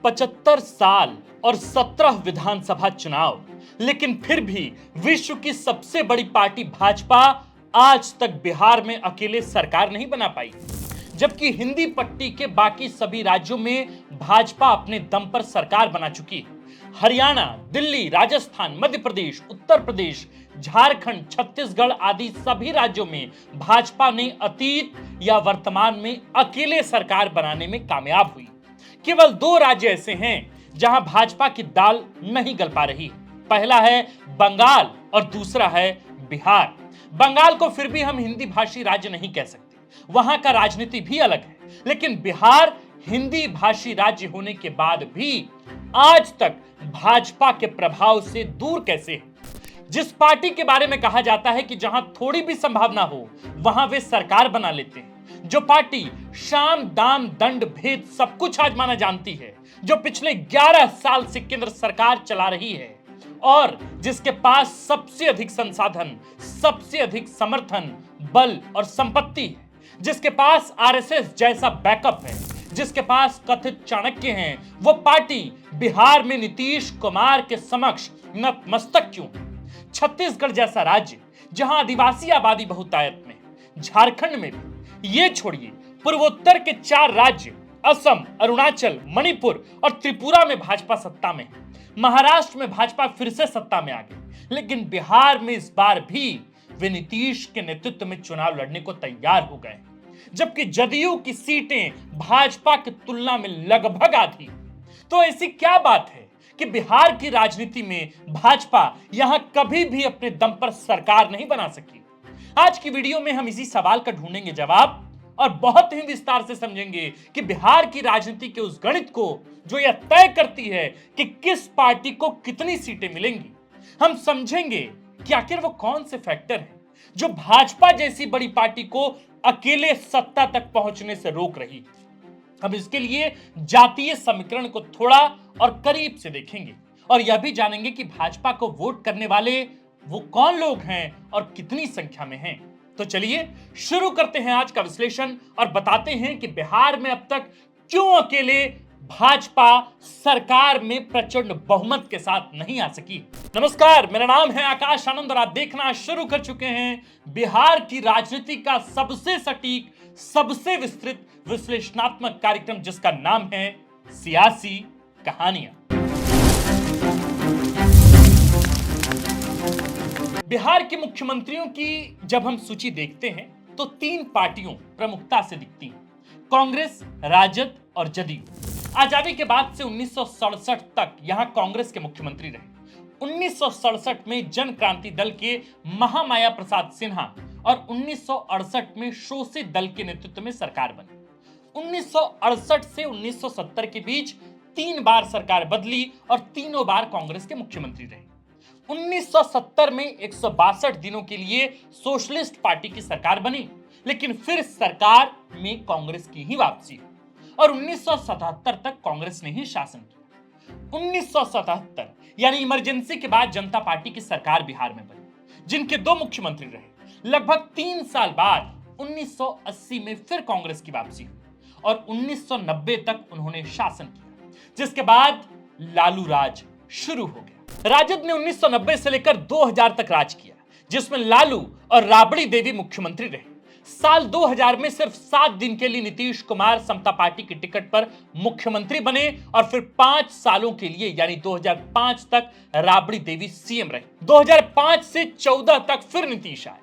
75 साल और 17 विधानसभा चुनाव, लेकिन फिर भी विश्व की सबसे बड़ी पार्टी भाजपा आज तक बिहार में अकेले सरकार नहीं बना पाई, जबकि हिंदी पट्टी के बाकी सभी राज्यों में भाजपा अपने दम पर सरकार बना चुकी है। हरियाणा, दिल्ली, राजस्थान, मध्य प्रदेश, उत्तर प्रदेश, झारखंड, छत्तीसगढ़ आदि सभी राज्यों में भाजपा ने अतीत या वर्तमान में अकेले सरकार बनाने में कामयाब हुई। केवल 2 राज्य ऐसे हैं जहां भाजपा की दाल नहीं गल पा रही। पहला है बंगाल और दूसरा है बिहार। बंगाल को फिर भी हम हिंदी भाषी राज्य नहीं कह सकते, वहां का राजनीति भी अलग है, लेकिन बिहार हिंदी भाषी राज्य होने के बाद भी आज तक भाजपा के प्रभाव से दूर कैसे है। जिस पार्टी के बारे में कहा जाता है कि जहां थोड़ी भी संभावना हो वहां वे सरकार बना लेते हैं, जो पार्टी शाम दाम दंड भेद सब कुछ आजमाना जानती है, जो पिछले 11 साल से केंद्र सरकार चला रही है और जिसके पास सबसे अधिक संसाधन, सबसे अधिक समर्थन, बल और संपत्ति है, जिसके पास आरएसएस जैसा बैकअप है, जिसके पास कथित चाणक्य हैं, वो पार्टी बिहार में नीतीश कुमार के समक्ष नतमस्तक क्यों है? छत्तीसगढ़ जैसा राज्य जहां आदिवासी आबादी बहुतायत में, झारखंड में भी, ये छोड़िए पूर्वोत्तर के 4 राज्य असम, अरुणाचल, मणिपुर और त्रिपुरा में भाजपा सत्ता में है। महाराष्ट्र में भाजपा फिर से सत्ता में आ गई, लेकिन बिहार में इस बार भी वे नीतीश के नेतृत्व में चुनाव लड़ने को तैयार हो गए, जबकि जदयू की सीटें भाजपा की तुलना में लगभग आधी। तो ऐसी क्या बात है कि बिहार की राजनीति में भाजपा यहां कभी भी अपने दम पर सरकार नहीं बना सकी? आज की वीडियो में हम इसी सवाल का ढूंढेंगे जवाब और बहुत ही विस्तार से समझेंगे कि बिहार की राजनीति के उस गणित को जो यह तय करती है कि किस पार्टी को कितनी सीटें मिलेंगी। हम समझेंगे कि आखिर वो कौन से फैक्टर हैं जो भाजपा जैसी बड़ी पार्टी को अकेले सत्ता तक पहुंचने से रोक रही। हम इसके लिए जातीय समीकरण को थोड़ा और करीब से देखेंगे और यह भी जानेंगे कि भाजपा को वोट करने वाले वो कौन लोग हैं और कितनी संख्या में हैं। तो चलिए शुरू करते हैं आज का विश्लेषण और बताते हैं कि बिहार में अब तक क्यों अकेले भाजपा सरकार में प्रचंड बहुमत के साथ नहीं आ सकी। नमस्कार, मेरा नाम है आकाश आनंद और आप देखना शुरू कर चुके हैं बिहार की राजनीति का सबसे सटीक, सबसे विस्तृत विश्लेषणात्मक कार्यक्रम, जिसका नाम है सियासी कहानियां। बिहार के मुख्यमंत्रियों की जब हम सूची देखते हैं तो 3 पार्टियों प्रमुखता से दिखती हैं, कांग्रेस, राजद और जदयू। आजादी के बाद से 1967 तक यहां कांग्रेस के मुख्यमंत्री रहे। 1967 में जन क्रांति दल के महामाया प्रसाद सिन्हा और 1968 में शोषित दल के नेतृत्व में सरकार बनी। 1968 से 1970 के बीच 3 बार सरकार बदली और तीनों बार कांग्रेस के मुख्यमंत्री रहे। 1970 में 162 दिनों के लिए सोशलिस्ट पार्टी की सरकार बनी, लेकिन फिर सरकार में कांग्रेस की ही वापसी हुई और 1977 तक कांग्रेस ने ही शासन किया। 1977 यानी इमरजेंसी के बाद जनता पार्टी की सरकार बिहार में बनी, जिनके 2 मुख्यमंत्री रहे। लगभग 3 साल बाद 1980 में फिर कांग्रेस की वापसी हुई और 1990 तक उन्होंने शासन किया, जिसके बाद लालू राज शुरू हो गया। राजद ने 1990 से लेकर 2000 तक राज किया, जिसमें लालू और राबड़ी देवी मुख्यमंत्री रहे। साल 2000 में सिर्फ 7 दिन के लिए नीतीश कुमार समता पार्टी की टिकट पर मुख्यमंत्री बने और फिर 5 सालों के लिए यानी 2005 तक राबड़ी देवी सीएम रहे। 2005 से 14 तक फिर नीतीश आए,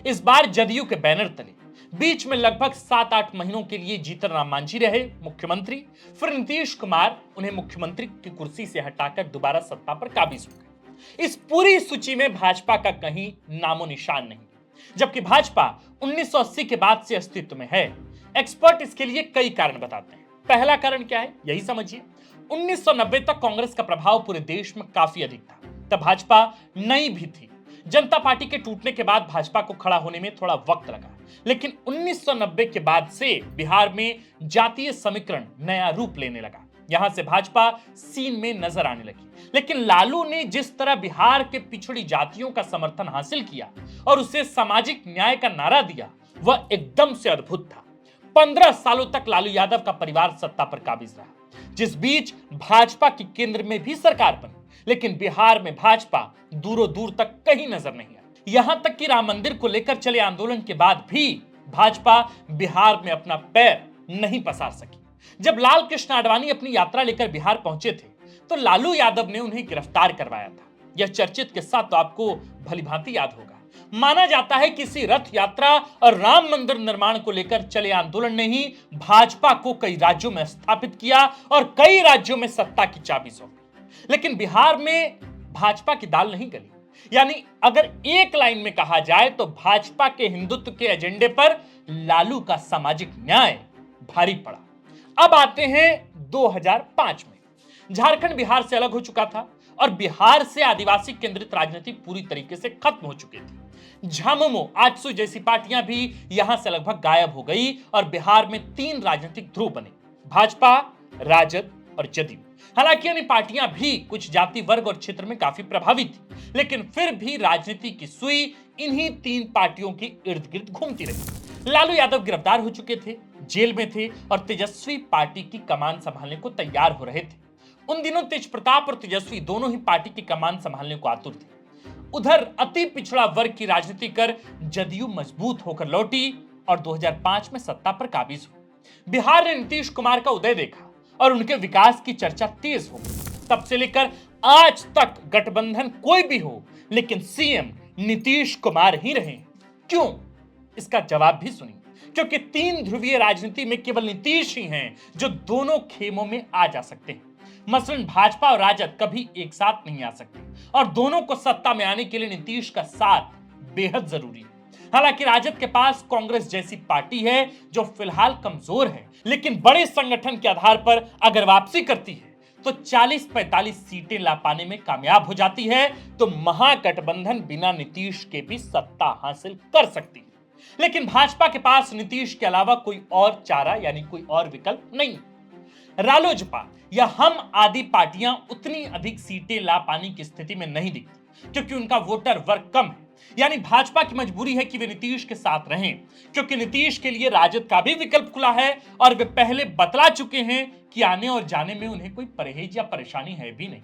इस बार जदयू के बैनर तले। बीच में लगभग 7-8 महीनों के लिए जीतन राम मांझी रहे मुख्यमंत्री, फिर नीतीश कुमार उन्हें मुख्यमंत्री की कुर्सी से हटाकर दोबारा सत्ता पर काबिज हो गए। इस पूरी सूची में भाजपा का कहीं नामो निशान नहीं, जबकि भाजपा 1980 के बाद से अस्तित्व में है। एक्सपर्ट इसके लिए कई कारण बताते हैं। पहला कारण क्या है, यही समझिए। 1990 तक कांग्रेस का प्रभाव पूरे देश में काफी अधिक था, तब भाजपा नई भी थी। जनता पार्टी के टूटने के बाद भाजपा को खड़ा होने में थोड़ा वक्त लगा, लेकिन 1990 के बाद से बिहार में जातीय समीकरण नया रूप लेने लगा। यहां से भाजपा सीन में नजर आने लगी। लेकिन लालू ने जिस तरह बिहार के पिछड़ी जातियों का समर्थन हासिल किया और उसे सामाजिक न्याय का नारा दिया, वह एकदम से अद्भुत था। 15 सालों तक लालू यादव का परिवार सत्ता पर काबिज रहा, जिस बीच भाजपा की केंद्र में भी सरकार बनी, लेकिन बिहार में भाजपा दूरों दूर तक कहीं नजर नहीं आई। यहां तक कि राम मंदिर को लेकर चले आंदोलन के बाद भी भाजपा बिहार में अपना पैर नहीं पसार सकी। जब लाल कृष्ण आडवाणी अपनी यात्रा लेकर बिहार पहुंचे थे, तो लालू यादव ने उन्हें गिरफ्तार करवाया था। यह चर्चित किस्सा तो आपको भलीभांति याद होगा। माना जाता है कि इसी रथ यात्रा और राम मंदिर निर्माण को लेकर चले आंदोलन ने ही भाजपा को कई राज्यों में स्थापित किया और कई राज्यों में सत्ता की चाबी सौंपी। लेकिन बिहार में भाजपा की दाल नहीं गली। यानी अगर एक लाइन में कहा जाए तो भाजपा के हिंदुत्व के एजेंडे पर लालू का सामाजिक न्याय भारी पड़ा। अब आते हैं 2005 में। झारखंड बिहार से अलग हो चुका था और बिहार से आदिवासी केंद्रित राजनीति पूरी तरीके से खत्म हो चुकी थी। झामुमो, आजसू जैसी पार्टियां भी यहां से लगभग गायब हो गई और बिहार में 3 राजनीतिक ध्रुव बने, भाजपा, राजद और जदयू। हालांकि इन पार्टियां भी कुछ जाति वर्ग और क्षेत्र में काफी प्रभावी थी, लेकिन फिर भी राजनीति की सुई इन्हीं 3 पार्टियों के इर्द गिर्द घूमती रही। लालू यादव गिरफ्तार हो चुके थे, जेल में थे और तेजस्वी पार्टी की कमान संभालने को तैयार हो रहे थे। उन दिनों तेज प्रताप और तेजस्वी दोनों ही पार्टी की कमान संभालने को आतुर थे। उधर अति पिछड़ा वर्ग की राजनीति कर जदयू मजबूत होकर लौटी और 2005 में सत्ता पर काबिज हुई। बिहार ने नीतीश कुमार का उदय देखा और उनके विकास की चर्चा तेज हो गई। तब से लेकर आज तक गठबंधन कोई भी हो, लेकिन सीएम नीतीश कुमार ही रहे। क्यों? इसका जवाब भी सुनिए। क्योंकि 3 ध्रुवीय राजनीति में केवल नीतीश ही हैं जो दोनों खेमों में आ जा सकते हैं। मसलन भाजपा और राजद कभी एक साथ नहीं आ सकते और दोनों को सत्ता में आने के लिए नीतीश का साथ बेहद जरूरी है। हालांकि राजद के पास कांग्रेस जैसी पार्टी है जो फिलहाल कमजोर है, लेकिन बड़े संगठन के आधार पर अगर वापसी करती है तो 40-45 सीटें ला पाने में कामयाब हो जाती है, तो महागठबंधन बिना नीतीश के भी सत्ता हासिल कर सकती है। लेकिन भाजपा के पास नीतीश के अलावा कोई और चारा यानी कोई और विकल्प नहीं। रालोजपा या हम आदि पार्टियां उतनी अधिक सीटें ला पाने की स्थिति में नहीं दिखती, क्योंकि उनका वोटर वर्ग कम है। यानी भाजपा की मजबूरी है कि वे नीतीश के साथ रहें, क्योंकि नीतीश के लिए राजद का भी विकल्प खुला है और वे पहले बतला चुके हैं कि आने और जाने में उन्हें कोई परहेज या परेशानी है भी नहीं।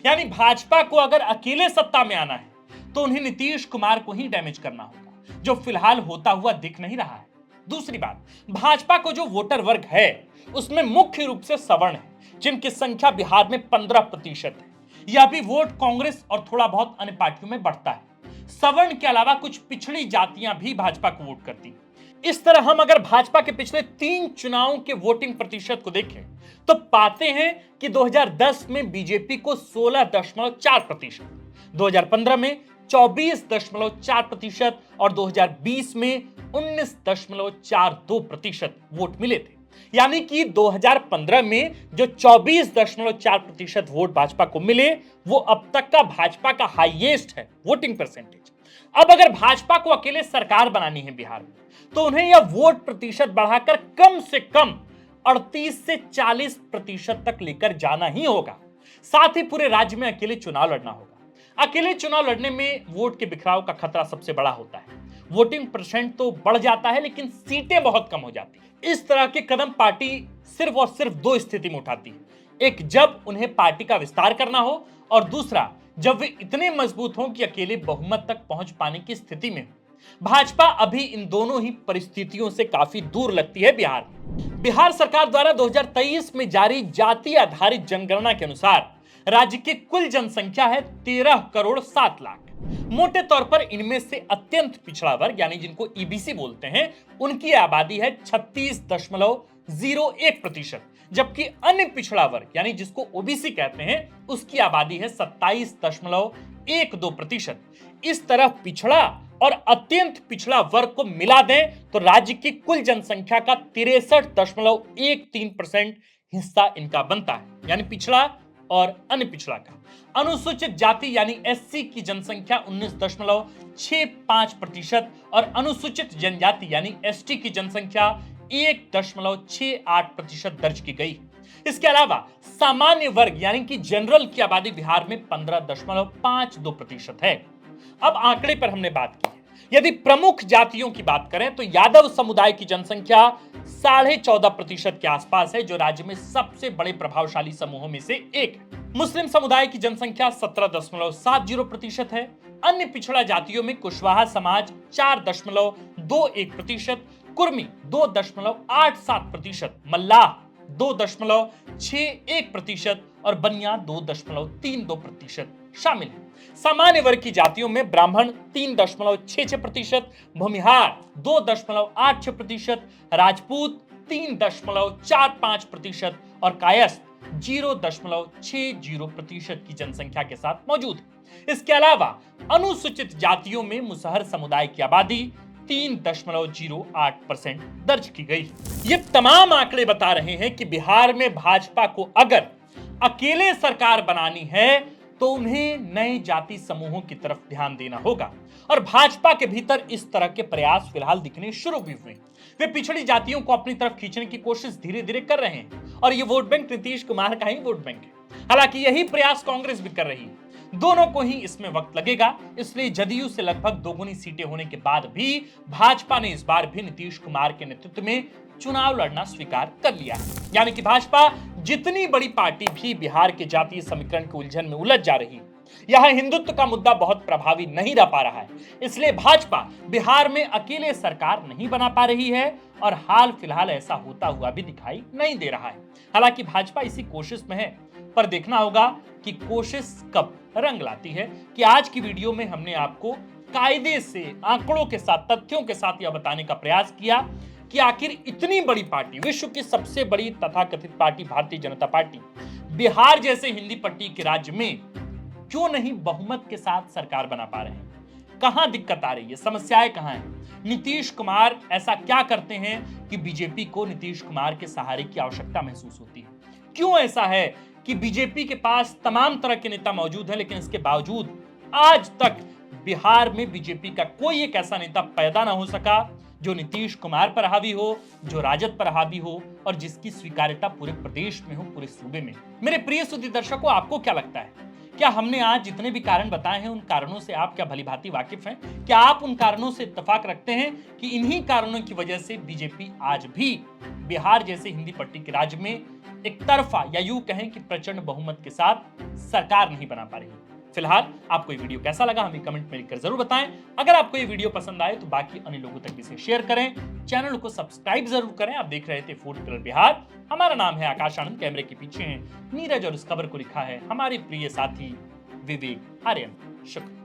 यानी भाजपा को अगर अकेले सत्ता में आना है तो उन्हें नीतीश कुमार को ही डैमेज करना होगा, जो फिलहाल होता हुआ दिख नहीं रहा है। दूसरी बात, भाजपा को जो वोटर वर्ग है उसमें मुख्य रूप से सवर्ण है, जिनकी संख्या बिहार में 15% है। यह भी वोट कांग्रेस और थोड़ा बहुत अन्य पार्टियों में बढ़ता है। सवर्ण के अलावा कुछ पिछड़ी जातियां भी भाजपा को वोट करती हैं। इस तरह हम अगर भाजपा के पिछले 3 चुनावों के वोटिंग प्रतिशत को देखें तो पाते हैं कि 2010 में बीजेपी को 16.4%, 2015 में 24.4% और 2020 में 19.42% वोट मिले थे। यानी कि 2015 में जो 24.4% वोट भाजपा को मिले, वो अब तक का भाजपा का हाईएस्ट है वोटिंग परसेंटेज। अब अगर भाजपा को अकेले सरकार बनानी है बिहार में, तो उन्हें यह वोट प्रतिशत बढ़ाकर कम से कम 38 से 40% तक लेकर जाना ही होगा। साथ ही पूरे राज्य में अकेले चुनाव लड़ना होगा। अकेले चुनाव लड़ने में वोट के बिखराव का खतरा सबसे बड़ा होता है। वोटिंग परसेंट तो बढ़ जाता है, लेकिन सीटें बहुत कम हो जाती है। इस तरह के कदम पार्टी सिर्फ और सिर्फ 2 स्थिति में उठाती है। एक, जब उन्हें पार्टी का विस्तार करना हो, और दूसरा, जब वे इतने मजबूत हों कि अकेले बहुमत तक पहुंच पाने की स्थिति में हो। भाजपा अभी इन दोनों ही परिस्थितियों से काफी दूर लगती है बिहार में। बिहार सरकार द्वारा 2023 में जारी जाति आधारित जनगणना के अनुसार राज्य की कुल जनसंख्या है 13 करोड़ 7 लाख। मोटे तौर पर इनमें से अत्यंत पिछड़ा वर्ग यानी जिनको ईबीसी बोलते हैं, उनकी आबादी है 36.01%, जबकि अन्य पिछड़ा वर्ग यानी जिसको ओबीसी कहते हैं, उसकी आबादी है 27.12%। इस तरह पिछड़ा और अत्यंत पिछड़ा वर्ग को मिला दें तो राज्य की कुल जनसंख्या का 63.13% हिस्सा इनका बनता है, यानी पिछड़ा और अन्य पिछड़ा का। अनुसूचित जाति यानी एससी की जनसंख्या 19.65% और अनुसूचित जनजाति यानी एसटी की जनसंख्या 1.68% दर्ज की गई। इसके अलावा सामान्य वर्ग यानी कि जनरल की आबादी बिहार में 15.52% है। अब आंकड़े पर हमने बात की है। यदि प्रमुख जातियों की बात करें तो यादव समुदाय की जनसंख्या 14.5% के आसपास है, जो राज्य में सबसे बड़े प्रभावशाली समूहों में से एक है। मुस्लिम समुदाय की जनसंख्या 17.70% है। अन्य पिछड़ा जातियों में कुशवाहा समाज 4.21%, कुर्मी 2.87%, मल्लाह 2.61% और बनिया 2.32% शामिल है। सामान्य वर्ग की जातियों में ब्राह्मण 3.66%, भूमिहार 2.86%, राजपूत 3.45% और कायस्थ 0.60% की जनसंख्या के साथ मौजूद है। इसके अलावा अनुसूचित जातियों में मुसहर समुदाय की आबादी 3.08% दर्ज की गई। ये तमाम आंकड़े बता रहे हैं कि बिहार में भाजपा को अगर अकेले सरकार बनानी है तो उन्हें नए जाति समूहों की तरफ ध्यान देना होगा और भाजपा के भीतर इस तरह के प्रयास फिलहाल दिखने शुरू भी हुए। वे पिछड़ी जातियों को अपनी तरफ खींचने की कोशिश धीरे धीरे कर रहे हैं और ये वोट बैंक नीतीश कुमार का ही वोट बैंक है। हालांकि यही प्रयास कांग्रेस भी कर रही है। दोनों को ही इसमें वक्त लगेगा, इसलिए जदयू से लगभग दोगुनी सीटें होने के बाद भी भाजपा ने इस बार भी नीतीश कुमार के नेतृत्व में चुनाव लड़ना स्वीकार कर लिया है। यानी कि भाजपा जितनी बड़ी पार्टी भी बिहार के जातीय समीकरण के उलझन में उलझ जा रही है, यहां हिंदुत्व का मुद्दा बहुत प्रभावी नहीं रह पा रहा है। इसलिए भाजपा बिहार में अकेले सरकार नहीं बना पा रही है और हाल फिलहाल ऐसा होता हुआ भी दिखाई नहीं दे रहा है। हालांकि भाजपा इसी कोशिश में है, पर देखना होगा कि कोशिश कब रंग लाती है। कि आज की वीडियो में हमने आपको कायदे से आंकड़ों के साथ, तथ्यों के साथ यह बताने का प्रयास किया कि आखिर इतनी बड़ी पार्टी, विश्व की सबसे बड़ी तथाकथित पार्टी भारतीय जनता पार्टी, बिहार जैसे हिंदी पट्टी के राज्य में क्यों नहीं बहुमत के साथ सरकार बना पा रहे हैं। कहां दिक्कत आ रही है, समस्याएं कहां हैं। नीतीश कुमार ऐसा क्या करते हैं कि बीजेपी को नीतीश कुमार के सहारे की आवश्यकता महसूस होती है। क्यों ऐसा है कि बीजेपी के पास तमाम तरह के नेता मौजूद हैं, लेकिन इसके बावजूद आज तक बिहार में बीजेपी का कोई एक ऐसा नेता पैदा ना हो सका जो नीतीश कुमार पर हावी हो, जो राजद पर हावी हो और जिसकी स्वीकार्यता पूरे प्रदेश में हो, पूरे सूबे में। मेरे प्रिय सुधी दर्शकों, आपको क्या लगता है? क्या हमने आज जितने भी कारण बताए हैं उन कारणों से आप क्या भलीभांति वाकिफ हैं? क्या आप उन कारणों से इत्तेफाक रखते हैं कि इन्हीं कारणों की वजह से बीजेपी आज भी बिहार जैसे हिंदी पट्टी के राज्य में एक तरफा या यूं कहें कि प्रचंड बहुमत के साथ सरकार नहीं बना पा रही? फिलहाल आपको ये वीडियो कैसा लगा हमें कमेंट में लिखकर जरूर बताएं। अगर आपको ये वीडियो पसंद आए तो बाकी अन्य लोगों तक भी इसे शेयर करें, चैनल को सब्सक्राइब जरूर करें। आप देख रहे थे फूड पिलर बिहार। हमारा नाम है आकाश आनंद, कैमरे के पीछे हैं नीरज और इस खबर को लिखा है हमारे प्रिय साथी विवेक आर्यन। शुक्रिया।